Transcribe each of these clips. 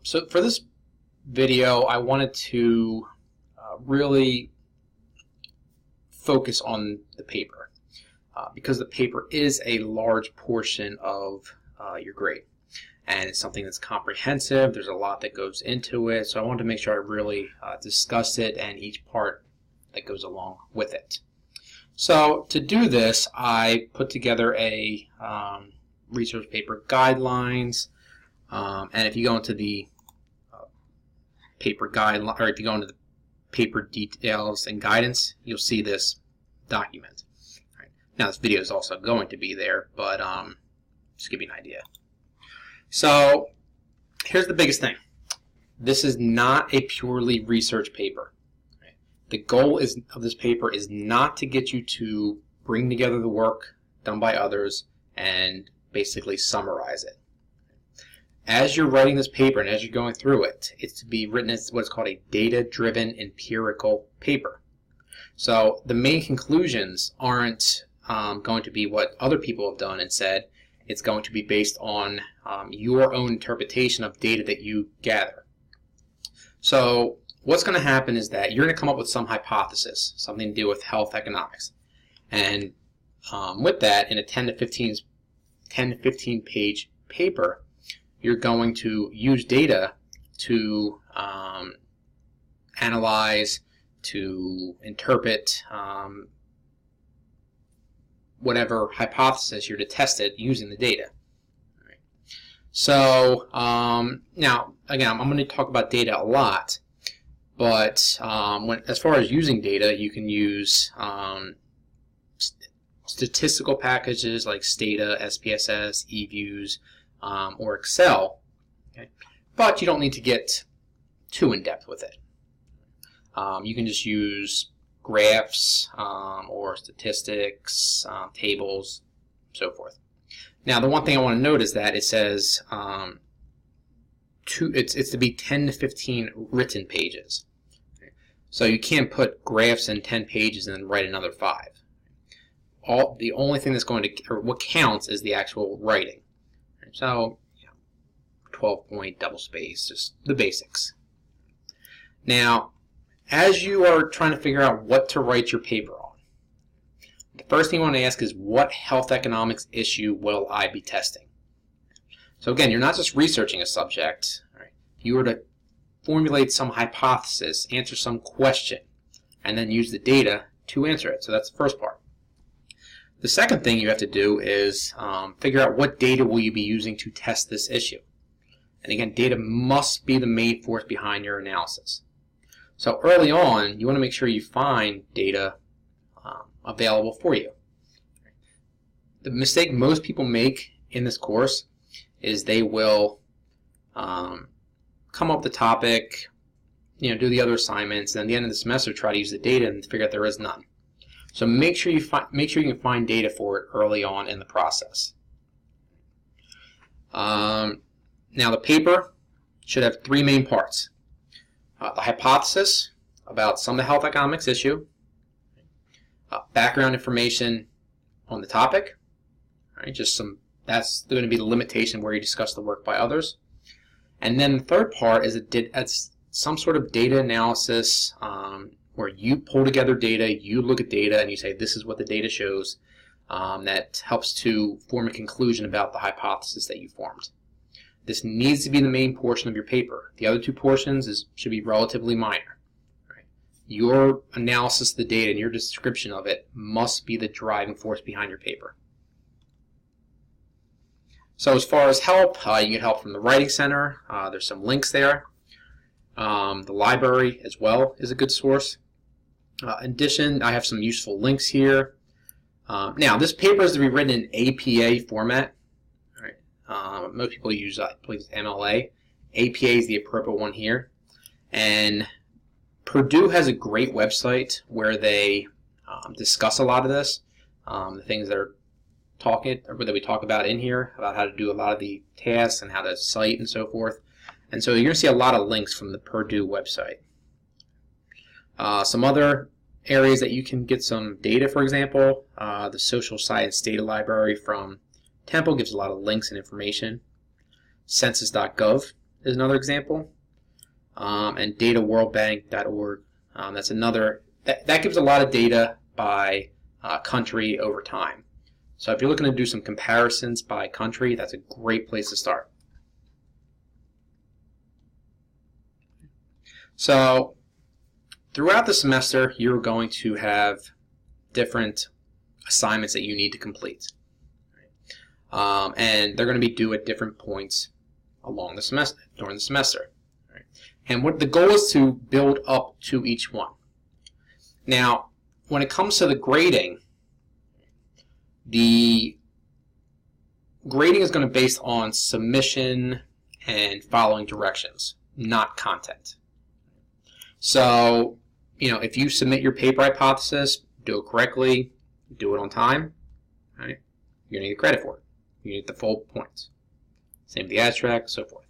So for this video, I wanted to really focus on the paper because the paper is a large portion of your grade, and it's something that's comprehensive. There's a lot that goes into it, so I wanted to make sure I really discuss it and each part that goes along with it. So to do this, I put together a research paper guidelines, and if you go into the paper guideline, or if you go into the paper details and guidance, you'll see this document. Right. Now this video is also going to be there, but just to give you an idea. So here's the biggest thing. This is not a purely research paper. Right. The goal of this paper is not to get you to bring together the work done by others and basically summarize it. As you're writing this paper and as you're going through it, it's to be written as what's called a data-driven empirical paper. So the main conclusions aren't going to be what other people have done and said. It's going to be based on your own interpretation of data that you gather. So what's going to happen is that you're going to come up with some hypothesis, something to do with health economics. And with that, in a 10 to 15 page paper, you're going to use data to analyze, to interpret whatever hypothesis you're to test it using the data. All right. So now, again, I'm going to talk about data a lot, but as far as using data, you can use statistical packages like Stata, SPSS, eViews, or Excel, okay? But you don't need to get too in-depth with it. You can just use graphs or statistics, tables, so forth. Now, the one thing I want to note is that it says it's to be 10 to 15 written pages. Okay? So you can't put graphs in 10 pages and then write another 5. The only thing that's going to, or what counts, is the actual writing. So, 12-point double space, just the basics. Now, as you are trying to figure out what to write your paper on, the first thing you want to ask is, what health economics issue will I be testing? So again, you're not just researching a subject. Right? You are to formulate some hypothesis, answer some question, and then use the data to answer it. So that's the first part. The second thing you have to do is figure out what data will you be using to test this issue. And again, data must be the main force behind your analysis. So early on, you want to make sure you find data available for you. The mistake most people make in this course is they will come up with the topic, do the other assignments, and at the end of the semester try to use the data and figure out there is none. So make sure you can find data for it early on in the process. Now the paper should have 3 main parts. The hypothesis about some of the health economics issue, background information on the topic, right, that's going to be the limitation where you discuss the work by others. And then the third part is it's some sort of data analysis where you pull together data, you look at data, and you say, this is what the data shows. That helps to form a conclusion about the hypothesis that you formed. This needs to be the main portion of your paper. The other 2 portions should be relatively minor. Right? Your analysis of the data and your description of it must be the driving force behind your paper. So as far as help, you get help from the Writing Center. There's some links there. The library as well is a good source. In addition, I have some useful links here. Now, this paper is to be written in APA format. Right. Most people use, I believe, MLA. APA is the appropriate one here. And Purdue has a great website where they discuss a lot of this, the things that we talk about in here, about how to do a lot of the tasks and how to cite and so forth. And so you're going to see a lot of links from the Purdue website. Some other areas that you can get some data, for example, the Social Science Data Library from Temple gives a lot of links and information. Census.gov is another example, and dataworldbank.org. That's another. That gives a lot of data by country over time. So if you're looking to do some comparisons by country, that's a great place to start. So throughout the semester, you're going to have different assignments that you need to complete. And they're going to be due at different points along the semester, during the semester. And what the goal is to build up to each one. Now, when it comes to the grading is going to be based on submission and following directions, not content. So, if you submit your paper hypothesis, do it correctly, do it on time, right? You're going to get credit for it. You get the full points. Same with the abstract, so forth.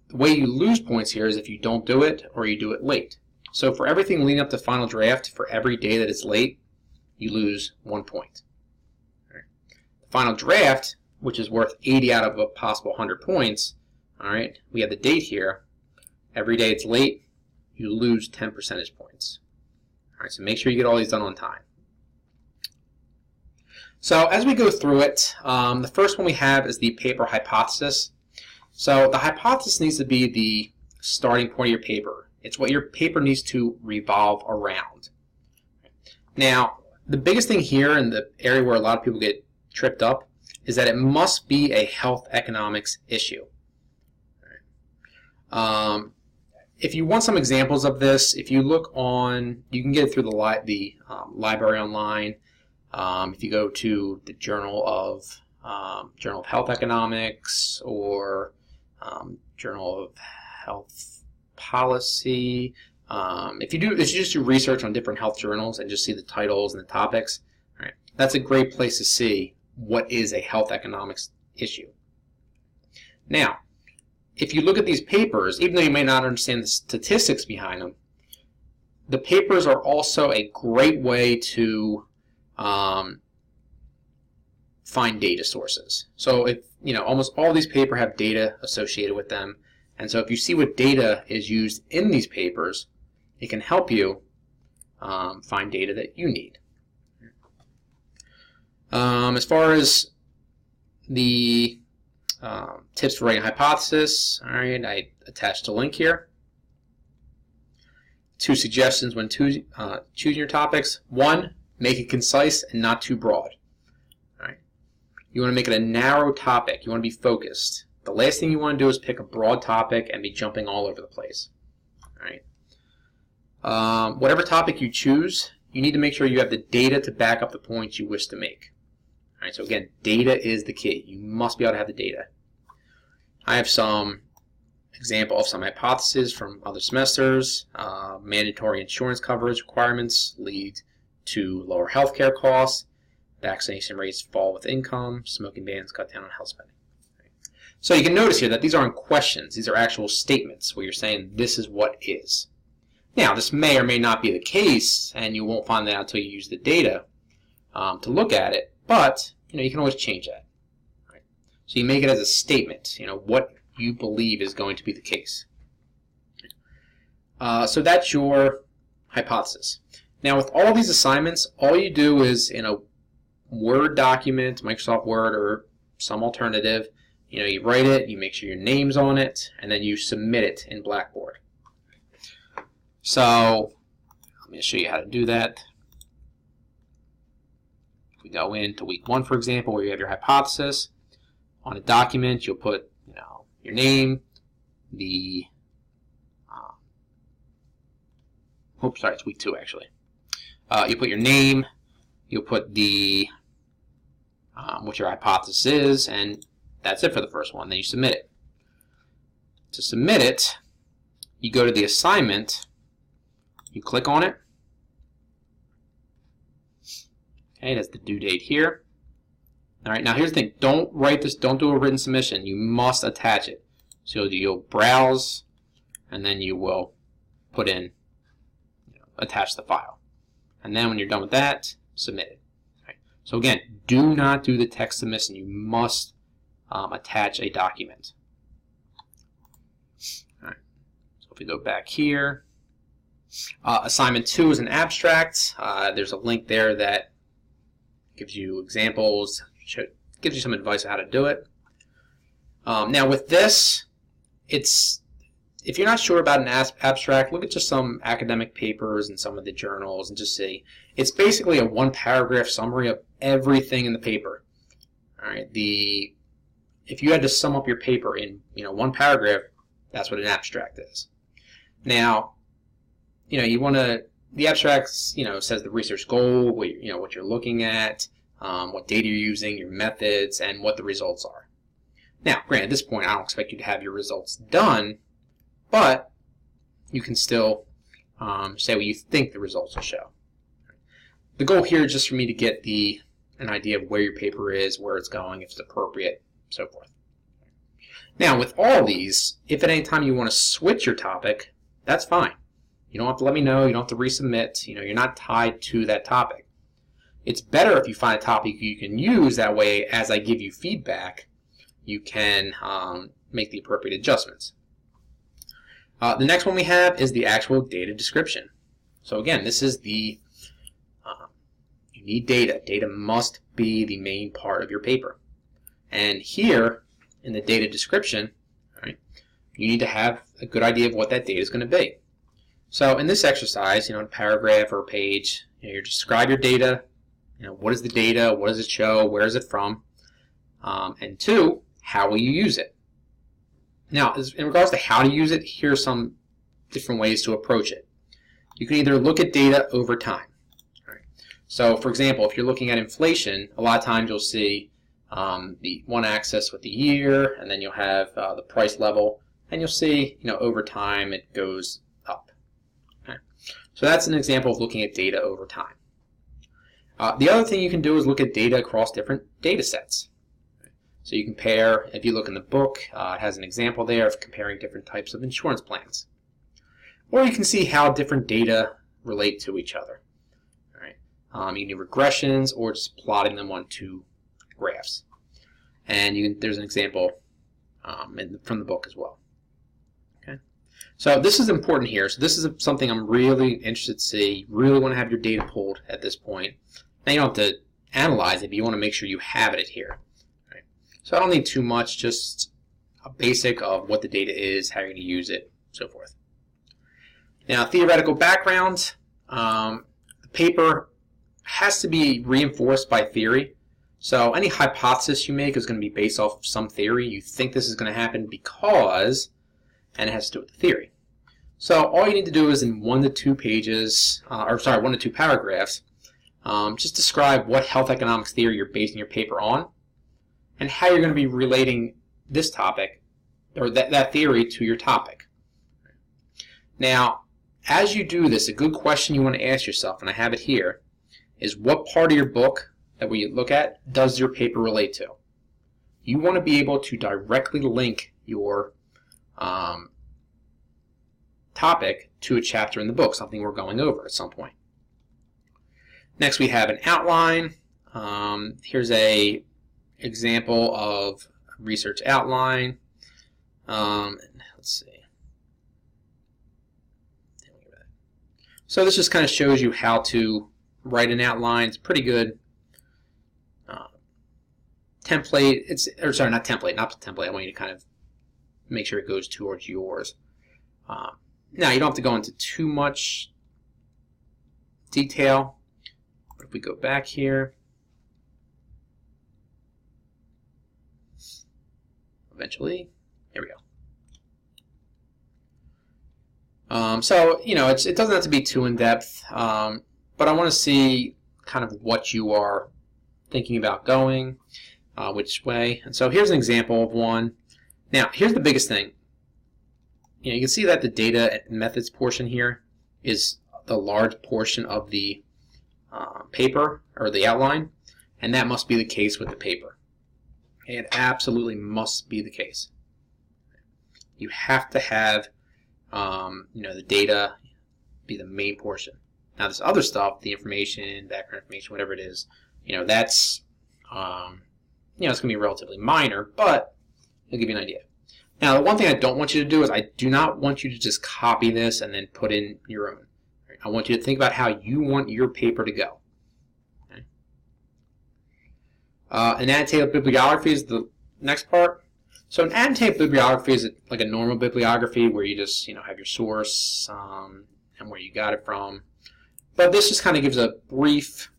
The way you lose points here is if you don't do it or you do it late. So for everything leading up to final draft, for every day that it's late, you lose 1 point. Right. The final draft, which is worth 80 out of a possible 100 points, all right, we have the date here. Every day it's late, you lose 10 percentage points. All right, so make sure you get all these done on time. So as we go through it, the first one we have is the paper hypothesis. So the hypothesis needs to be the starting point of your paper. It's what your paper needs to revolve around. Now, the biggest thing here, and the area where a lot of people get tripped up, is that it must be a health economics issue. If you want some examples of this, if you look on, you can get it through the library online. If you go to the Journal of Health Economics or Journal of Health Policy, if you just do research on different health journals and just see the titles and the topics, all right, that's a great place to see what is a health economics issue. Now, if you look at these papers, even though you may not understand the statistics behind them, the papers are also a great way to find data sources. So if almost all these papers have data associated with them, and so if you see what data is used in these papers, it can help you find data that you need. As far as the tips for writing a hypothesis, all right, I attached a link here. 2 suggestions when choosing your topics. 1, make it concise and not too broad. All right, you want to make it a narrow topic. You want to be focused. The last thing you want to do is pick a broad topic and be jumping all over the place. All right. Whatever topic you choose, you need to make sure you have the data to back up the points you wish to make. All right, so again, data is the key. You must be able to have the data. I have some example of some hypotheses from other semesters. Mandatory insurance coverage requirements lead to lower healthcare costs. Vaccination rates fall with income. Smoking bans cut down on health spending. Right. So you can notice here that these aren't questions. These are actual statements where you're saying this is what is. Now, this may or may not be the case, and you won't find that out until you use the data to look at it. But you can always change that. Right? So you make it as a statement. What you believe is going to be the case. So that's your hypothesis. Now, with all these assignments, all you do is in a Word document, Microsoft Word or some alternative, you write it, you make sure your name's on it, and then you submit it in Blackboard. So let me show you how to do that. If we go into week 1, for example, where you have your hypothesis, on a document you'll put your name, the oops, sorry, it's week 2 actually. You put your name, you'll put the what your hypothesis is, and that's it for the first one. Then you submit it. To submit it, you go to the assignment, you click on it. Okay, that's the due date here. All right, now here's the thing. Don't write this, don't do a written submission. You must attach it. So you'll browse, and then you will put in, attach the file. And then when you're done with that, submit it. Right. So again, do not do the text submission. You must attach a document. All right. So if we go back here, assignment 2 is an abstract. There's a link there that gives you examples, gives you some advice on how to do it. Now with this, if you're not sure about an abstract, look at just some academic papers and some of the journals and just see. It's basically a one-paragraph summary of everything in the paper. All right. If you had to sum up your paper in one paragraph, that's what an abstract is. Now, the abstract says the research goal, what you're looking at, what data you're using, your methods, and what the results are. Now, granted, at this point, I don't expect you to have your results done, but you can still say what you think the results will show. The goal here is just for me to get an idea of where your paper is, where it's going, if it's appropriate, so forth. Now, with all these, if at any time you want to switch your topic, that's fine. You don't have to let me know. You don't have to resubmit. You're not tied to that topic. It's better if you find a topic you can use. That way, as I give you feedback, you can make the appropriate adjustments. The next one we have is the actual data description. So again, this is you need data. Data must be the main part of your paper. And here, in the data description, right, you need to have a good idea of what that data is going to be. So in this exercise, in a paragraph or a page, you describe your data. What is the data? What does it show? Where is it from? And 2, how will you use it? Now, in regards to how to use it, here are some different ways to approach it. You can either look at data over time. Right. So, for example, if you're looking at inflation, a lot of times you'll see the one axis with the year, and then you'll have the price level, and you'll see, over time it goes up. Okay. So that's an example of looking at data over time. The other thing you can do is look at data across different data sets. So you compare, if you look in the book, it has an example there of comparing different types of insurance plans. Or you can see how different data relate to each other. All right. You can do regressions or just plotting them on 2 graphs. And there's an example from the book as well. Okay. So this is important here. So this is something I'm really interested to see. You really want to have your data pulled at this point. Now you don't have to analyze it, but you want to make sure you have it here. Right. So I don't need too much, just a basic of what the data is, how you're going to use it, so forth. Now, theoretical background. The paper has to be reinforced by theory. So any hypothesis you make is going to be based off some theory. You think this is going to happen because, and it has to do with the theory. So all you need to do is in 1 to 2 pages, 1 to 2 paragraphs, just describe what health economics theory you're basing your paper on and how you're going to be relating this topic, or that theory, to your topic. Now, as you do this, a good question you want to ask yourself, and I have it here, is what part of your book that we look at does your paper relate to? You want to be able to directly link your topic to a chapter in the book, something we're going over at some point. Next, we have an outline. Here's a example of research outline. Let's see. So this just kind of shows you how to write an outline. It's pretty good. Template. Not template. I want you to kind of make sure it goes towards yours. Now, you don't have to go into too much detail. But if we go back here, eventually, here we go. So, it doesn't have to be too in-depth, but I want to see kind of what you are thinking about going, which way. And so here's an example of one. Now, here's the biggest thing. You can see that the data and methods portion here is the large portion of the paper, or the outline, and that must be the case with the paper. It absolutely must be the case. You have to have the data be the main portion. Now this other stuff, the information, background information, whatever it is, that's it's going to be relatively minor, but it'll give you an idea. Now, the one thing I don't want you to do is I do not want you to just copy this and then put in your own. Right? I want you to think about how you want your paper to go. Okay? Annotated bibliography is the next part. So an annotated bibliography is like a normal bibliography where you just have your source and where you got it from. But this just kind of gives a brief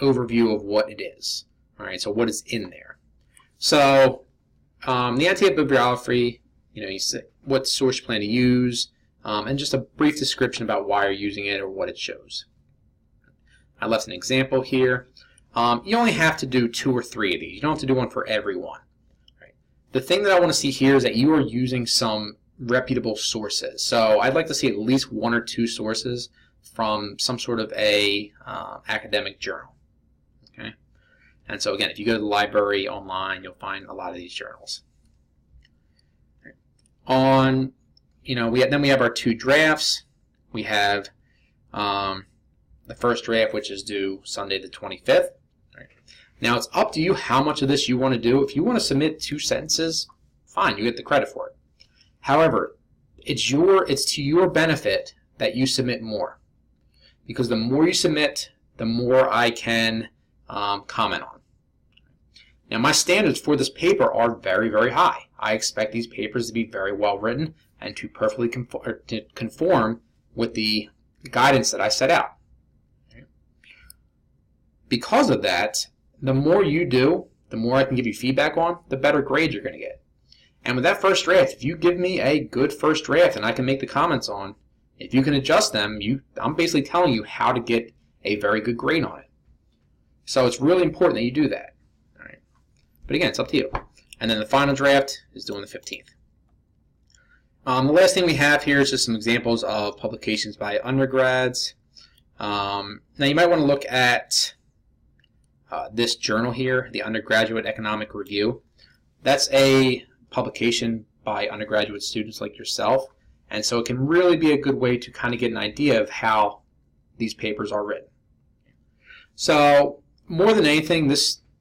overview of what it is. All right, so what is in there. So the annotated bibliography, you say what source you plan to use, and just a brief description about why you're using it or what it shows. I left an example here. You only have to do 2 or 3 of these. You don't have to do one for every one. Right? The thing that I want to see here is that you are using some reputable sources. So I'd like to see at least 1 or 2 sources from some sort of a academic journal. Okay? And so again, if you go to the library online, you'll find a lot of these journals. On, then we have our 2 drafts. We have the first draft, which is due Sunday the 25th. Right. Now it's up to you how much of this you want to do. If you want to submit 2 sentences, fine, you get the credit for it. However, it's to your benefit that you submit more, because the more you submit, the more I can comment on. Now my standards for this paper are very, very high. I expect these papers to be very well written and to perfectly conform with the guidance that I set out. Because of that, the more you do, the more I can give you feedback on, the better grade you're going to get. And with that first draft, if you give me a good first draft and I can make the comments on, if you can adjust them, I'm basically telling you how to get a very good grade on it. So it's really important that you do that. All right. But again, it's up to you. And then the final draft is due on the 15th. The last thing we have here is just some examples of publications by undergrads. Now you might want to look at this journal here, the Undergraduate Economic Review. That's a publication by undergraduate students like yourself, and so it can really be a good way to kind of get an idea of how these papers are written. So more than anything,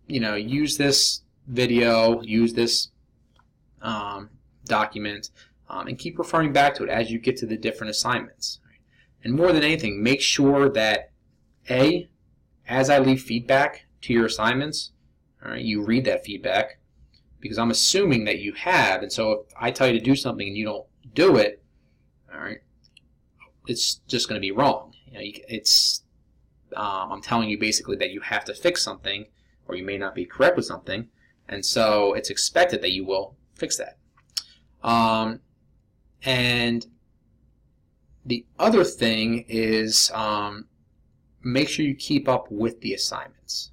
use this video, use this document, and keep referring back to it as you get to the different assignments. And more than anything, make sure that as I leave feedback to your assignments, all right, you read that feedback, because I'm assuming that you have, and so if I tell you to do something and you don't do it, all right, it's just going to be wrong. I'm telling you basically that you have to fix something, or you may not be correct with something, and so it's expected that you will fix that. And the other thing is make sure you keep up with the assignments,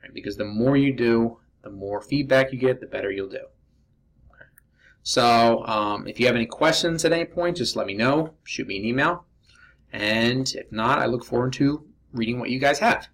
right? Because the more you do, the more feedback you get, the better you'll do. Okay. So if you have any questions at any point, just let me know. Shoot me an email. And if not, I look forward to reading what you guys have.